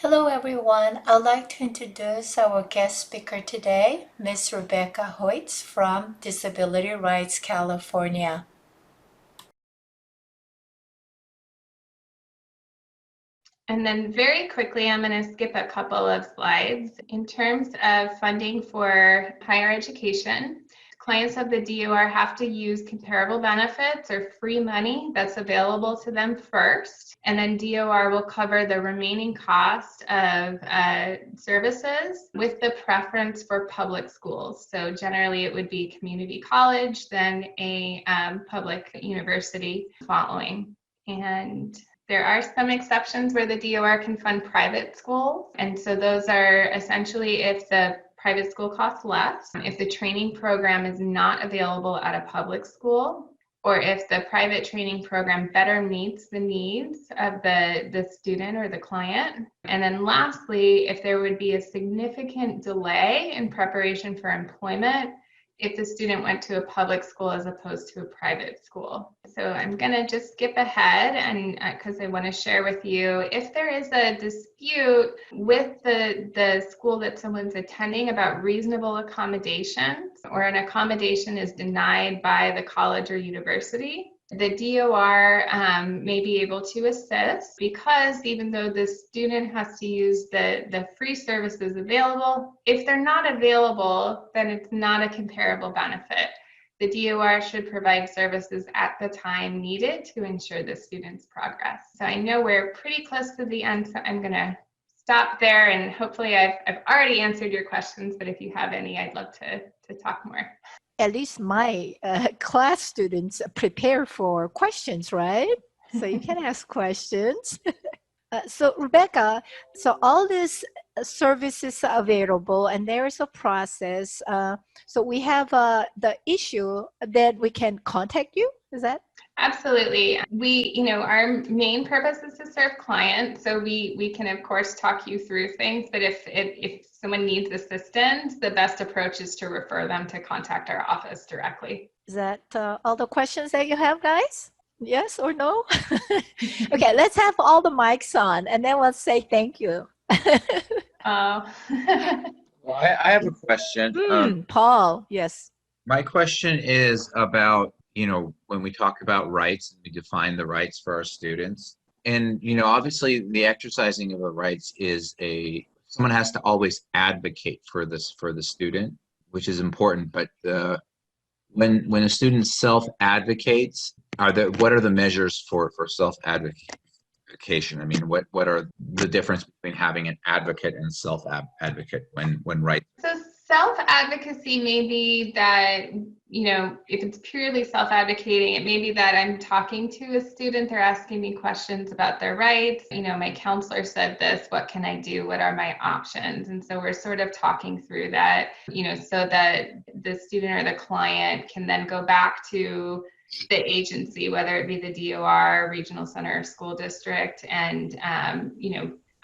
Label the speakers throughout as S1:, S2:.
S1: Hello, everyone. I'd like to introduce our guest speaker today, Ms. Rebecca Hoyts from Disability Rights California.
S2: And then very quickly, I'm going to skip a couple of slides. In terms of funding for higher education, clients of the DOR have to use comparable benefits or free money that's available to them first, and then DOR will cover the remaining cost of services with the preference for public schools. So generally it would be community college, then a public university following. And there are some exceptions where the DOR can fund private schools. And so those are essentially if the private school costs less, if the training program is not available at a public school, or if the private training program better meets the needs of the student or the client. And then lastly, if there would be a significant delay in preparation for employment if the student went to a public school as opposed to a private school. So I'm going to just skip ahead and because I want to share with you if there is a dispute with the school that someone's attending about reasonable accommodations, or an accommodation is denied by the college or university, the DOR may be able to assist, because even though the student has to use the free services available, if they're not available, then it's not a comparable benefit. The DOR should provide services at the time needed to ensure the student's progress. So I know we're pretty close to the end, so I'm going to stop there, and hopefully I've already answered your questions, but if you have any, I'd love to talk more.
S3: At least my class students prepare for questions, right? So you can ask questions. So Rebecca, so all these services are available and there is a process. So we have the issue that we can contact you, is that?
S2: Absolutely. Our main purpose is to serve clients. So we can, of course, talk you through things, but if someone needs assistance, the best approach is to refer them to contact our office directly.
S3: Is that all the questions that you have, guys? Yes or no? Okay, let's have all the mics on and then we'll say thank you.
S4: Well, I have a question.
S3: Paul, yes.
S4: My question is about, when we talk about rights, we define the rights for our students. And, obviously the exercising of the rights is someone has to always advocate for the student, which is important. But when a student self-advocates, what are the measures for self-advocation? I mean, what are the difference between having an advocate and self-advocate when right?
S2: So self-advocacy may be that, if it's purely self-advocating, it may be that I'm talking to a student, they're asking me questions about their rights. My counselor said this, what can I do? What are my options? And so we're sort of talking through that, so that the student or the client can then go back to the agency, whether it be the DOR, regional center, or school district, and,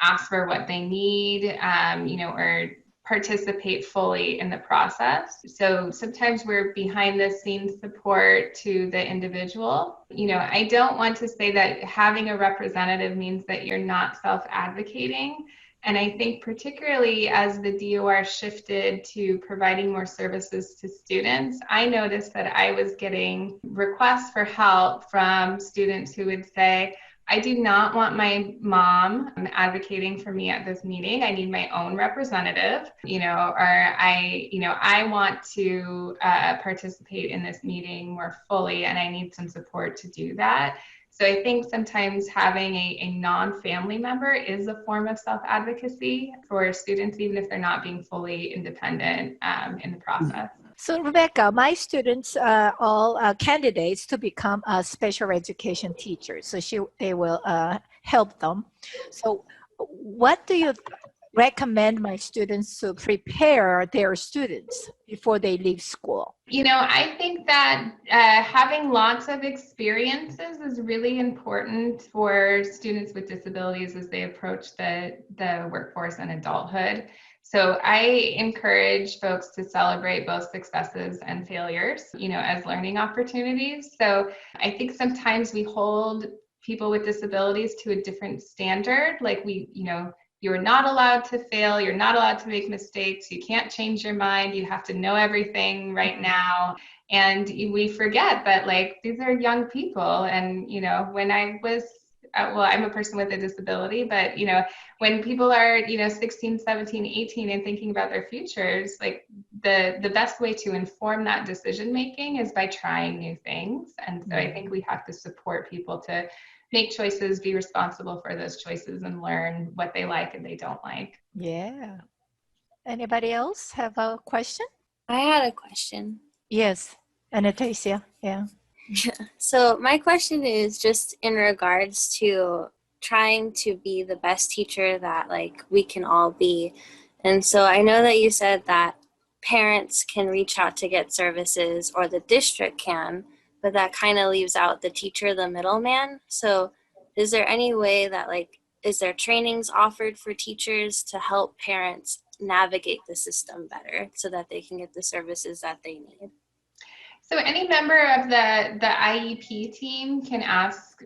S2: ask for what they need, or participate fully in the process. So sometimes we're behind the scenes support to the individual. I don't want to say that having a representative means that you're not self-advocating. And I think particularly as the DOR shifted to providing more services to students, I noticed that I was getting requests for help from students who would say, I do not want my mom advocating for me at this meeting. I need my own representative, or I want to participate in this meeting more fully, and I need some support to do that. So I think sometimes having a non-family member is a form of self-advocacy for students, even if they're not being fully independent in the process.
S3: So Rebecca, my students are all candidates to become a special education teacher. So they will help them. So what do you recommend my students to prepare their students before they leave school?
S2: I think that having lots of experiences is really important for students with disabilities as they approach the workforce and adulthood. So I encourage folks to celebrate both successes and failures, as learning opportunities. So I think sometimes we hold people with disabilities to a different standard, like you're not allowed to fail. You're not allowed to make mistakes. You can't change your mind. You have to know everything right now. And we forget that like these are young people. And, you know, when I was, well, I'm a person with a disability, but, you know, when people are, you know, 16, 17, 18 and thinking about their futures, like the best way to inform that decision making is by trying new things. And so I think we have to support people to make choices, be responsible for those choices, and learn what they like and they don't like.
S3: Yeah. Anybody else have a question?
S5: I had a question.
S3: Yes, Anastasia. Yeah.
S5: So my question is just in regards to trying to be the best teacher that like we can all be. And so I know that you said that parents can reach out to get services or the district can, but that kind of leaves out the teacher, the middleman. So is there any way that like, is there trainings offered for teachers to help parents navigate the system better so that they can get the services that they need?
S2: So any member of the IEP team can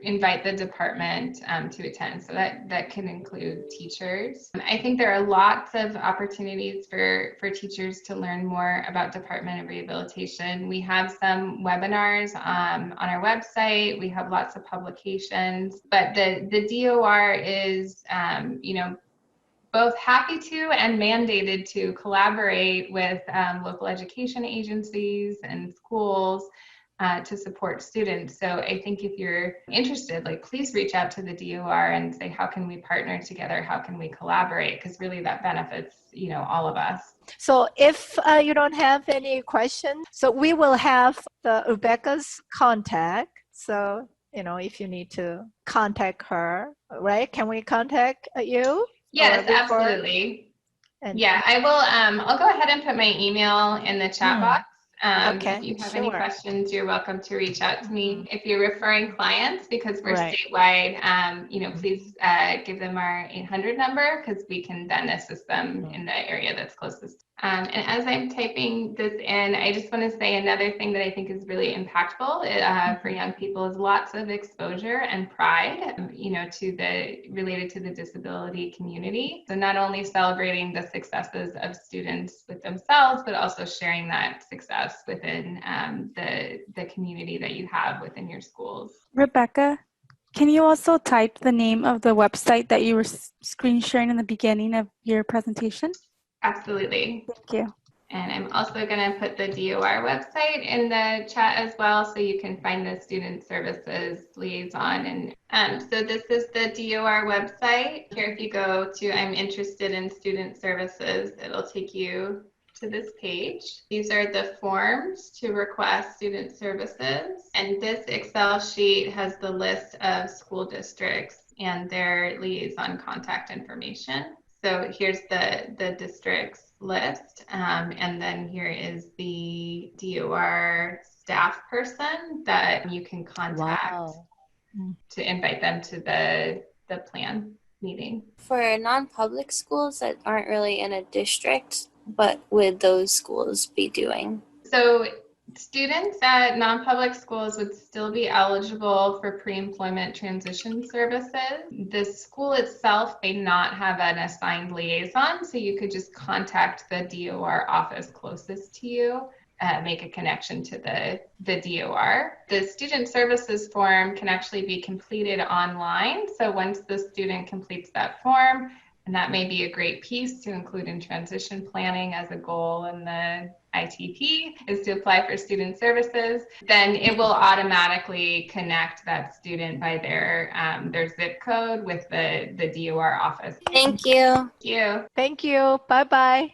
S2: invite the department to attend. So that can include teachers. I think there are lots of opportunities for teachers to learn more about Department of Rehabilitation. We have some webinars on our website. We have lots of publications, but the DOR is, you know, both happy to and mandated to collaborate with local education agencies and schools to support students. So I think if you're interested, like please reach out to the DOR and say, how can we partner together? How can we collaborate? Because really that benefits, you know, all of us.
S3: So if you don't have any questions, so we will have Rebecca's contact. So, you know, if you need to contact her, right? Can we contact you?
S2: Yes, absolutely.
S3: And
S2: yeah, I will. I'll go ahead and put my email in the chat box.
S3: Okay,
S2: if you have
S3: sure.
S2: any questions, you're welcome to reach out to me. If you're referring clients, because we're
S3: Right.
S2: statewide, you know, please give them our 800 number because we can then assist them in the area that's closest. And as I'm typing this in, I just want to say another thing that I think is really impactful for young people is lots of exposure and pride, you know, related to the disability community. So not only celebrating the successes of students with themselves, but also sharing that success within the community that you have within your schools.
S6: Rebecca, can you also type the name of the website that you were screen sharing in the beginning of your presentation?
S2: Absolutely.
S6: Thank you.
S2: And I'm also going to put the DOR website in the chat as well, so you can find the Student Services Liaison. And so this is the DOR website. Here, if you go to I'm interested in student services, it'll take you to this page. These are the forms to request student services. And this Excel sheet has the list of school districts and their liaison contact information. So here's the districts list, and then here is the DOR staff person that you can contact to invite them to the plan meeting.
S5: For non-public schools that aren't really in a district, what would those schools be doing?
S2: So students at non-public schools would still be eligible for pre-employment transition services. The school itself may not have an assigned liaison, so you could just contact the DOR office closest to you, make a connection to the DOR. The student services form can actually be completed online. So once the student completes that form, and that may be a great piece to include in transition planning as a goal in the ITP, is to apply for student services, then it will automatically connect that student by their zip code with the DOR office.
S5: Thank you.
S2: Thank you.
S3: Thank you. Bye-bye.